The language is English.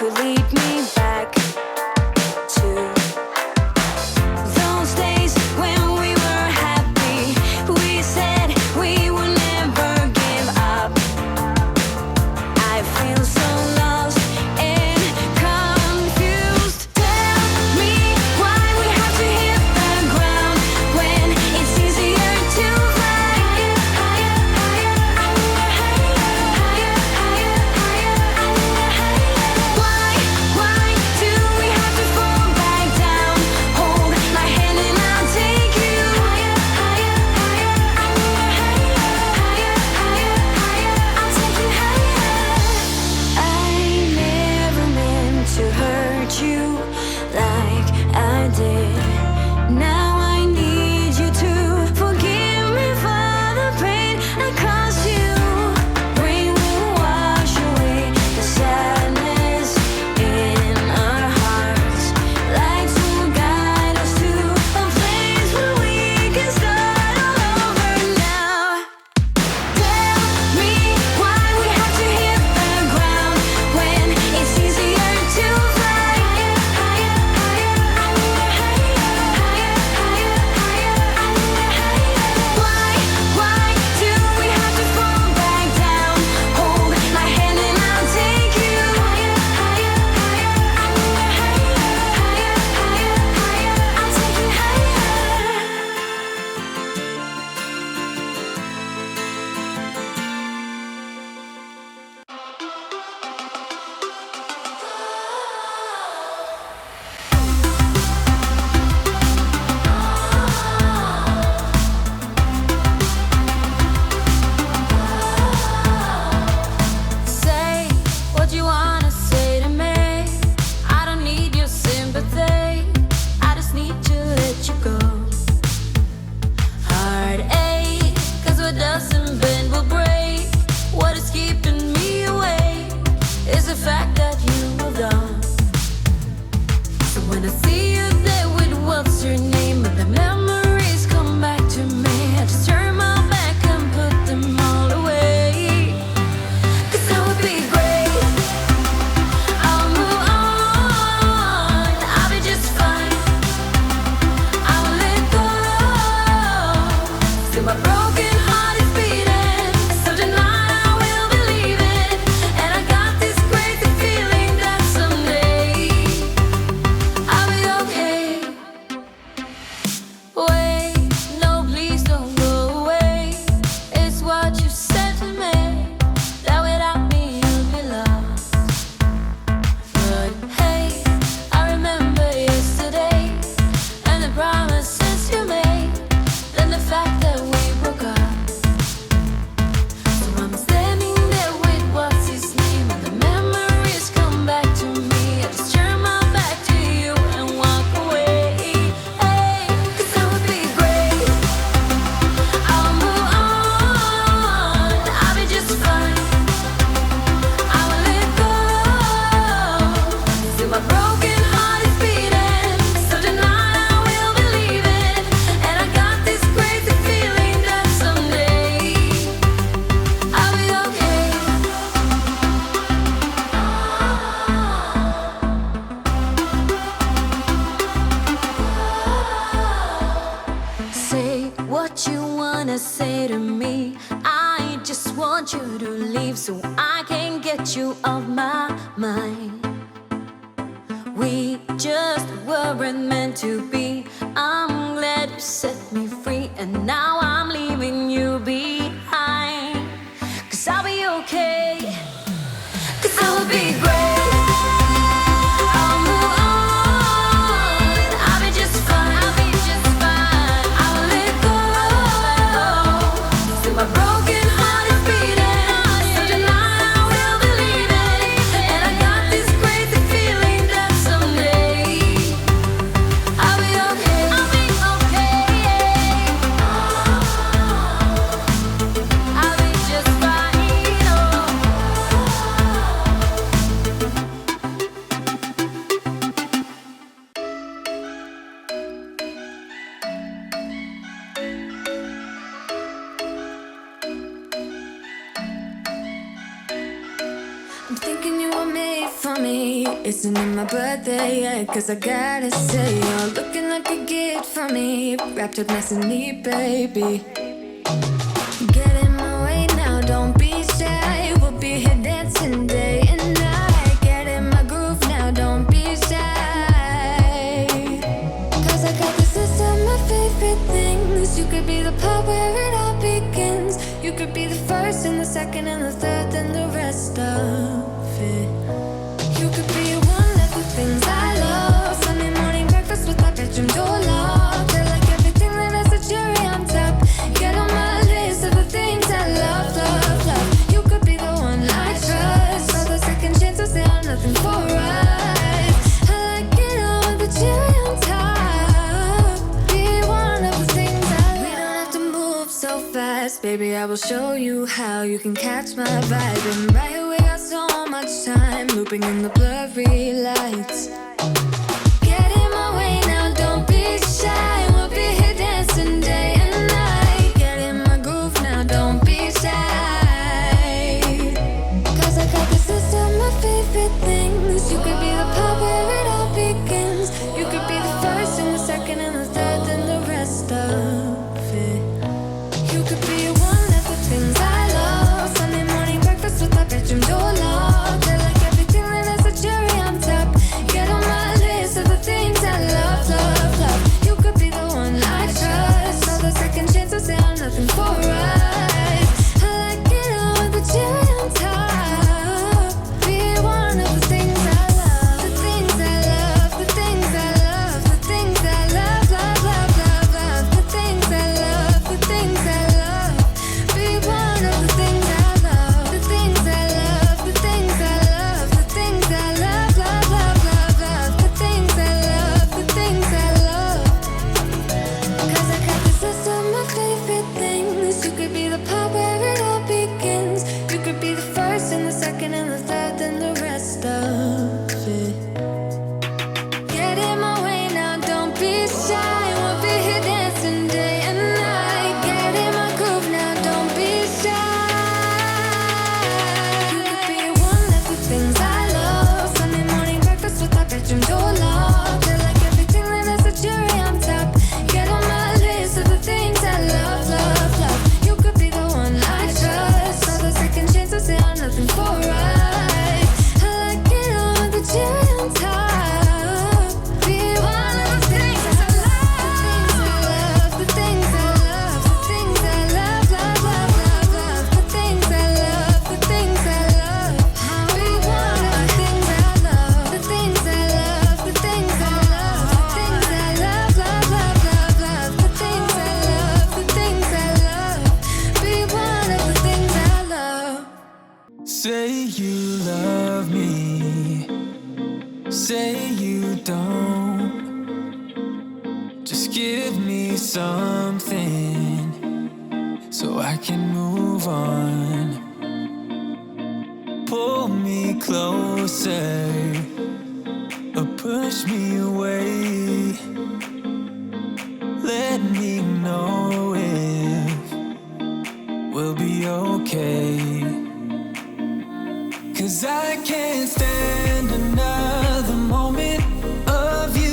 could lead me back to those days when we were happy. We said we would never give up. I feel so lost and confused. Tell me why we have to hit the ground when it's easier to fly. Why do we have to fall back down? Hold my hand and I'll take you. I'll take you higher. I never meant to hurt you like I did. Now I need you to forgive me for the pain I caused you. Rain will wash away the sadness in our hearts. Lights will guide us to a place where we can start all over now. Tell me why we have to hit the ground when it's easier to fly. Why do we have to fall back down? Hold my hand and I'll take you. I'll take you Say what you wanna say to me. I don't need your sympathy. I just need to let you go. Heartache, 'cause what doesn't bend will break. What is keeping me awake is the fact that you moved on. So when I see you there with what's your name, and the memories come back to me, I just turn my back and put them all away. 'Cause that would be great. I'll move on. I'll be just fine. I will let go. Still my broken heart is beating. So tonight I will believe it. And I got this crazy feeling that someday I'll be okay. Wait, no, please don't go away. It's what you said to me, that without me you'll be lost. But hey, I remember yesterday and the promises you made, then the fact that we broke up. So I'm standing there with what's his name, and the memories come back to me. I just turn my back to you and walk away. Hey, 'cause that would be great. I'll move on. I'll be just fine. I will let go. Still my broken heart is beating. So tonight I will believe it. And I got this crazy feeling that someday I'll be okay. Say what you wanna say to me. I just want you to leave so I can get you off my mind. We just weren't meant to be. I'm glad you set me free, and now I'm leaving you behind. 'Cause I'll be okay. 'Cause I will be great. I'll move on. I'll be just fine. I'll be just fine. I will let go. Still my broken heart is beating. So tonight I will believe it. And I got this crazy feeling that someday I'll be okay. I'll be okay. I'll be just fine. Oh. I'm thinking you were made for me. Isn't it my birthday yet? Cause I gotta say, you're looking like a gift from me, wrapped up nice and neat, baby. Get in my way now, don't be shy. We'll be here dancing day and night. Get in my groove now, don't be shy. Cause I got this list of my favorite things. You could be the part where it all begins. You could be the first and the second and the third and the rest of it. You could be one of the things I love. Sunday morning breakfast with my bedroom door locked. I like everything that has a cherry on top. Get on my list of the things I love, love, love. You could be the one I trust. All the second chances, they are nothing for us. I like it all with the cherry on top. Be one of the things I love. We don't have to move so fast, baby, I will show you how. You can catch my vibe, and right away got so much time, looping in the blurry lights. Get in my way now, don't be shy. We'll be here dancing day and night. Get in my groove now, don't be shy. Cause I got this list of my favorite things. You could be the part where it all begins. You could be the first and the second and the third and the rest of it. You could be one of the things I love. Sunday morning breakfast with my bedroom door locked. I like everything that has a cherry on top. Get on my list of the things I love, love, love. You could be the one I trust. All the second chances, they are nothing for us. I like it all with the cherry on top. Be one of the things I love. The things I love, the things I love, the things I love, love, love, love, love. The things I love, the things I love. Be one of the things I love. The things I love, the things I love, the things I love, love, love, love, love. The things I love, the things I love. Cause I got this list of my favorite things. You could be the part where it all begins. You could be the first and the second and the third and the rest of it. Get in my way now, don't be shy. We'll be here dancing day and night. Get in my groove now, don't be shy. You could be one of the things I love. Sunday morning breakfast with my bedroom door locked. I like everything that has a cherry on top. Get on my list of the things I love, love, love. You could be the one I trust. All the second chances, they are nothing for us. I like it all with the cherry on top. Be one of the things I love. The things I love, the things I love, the things I love, love, love, love, love. The things I love, the things I love. Be one of the things I love. The things I love, the things I love, the things I love, love, love, love, love. The things I love, the things I love. Be one of the things I love. Say you love me, say you don't. Just give me something so I can move on. Pull me closer,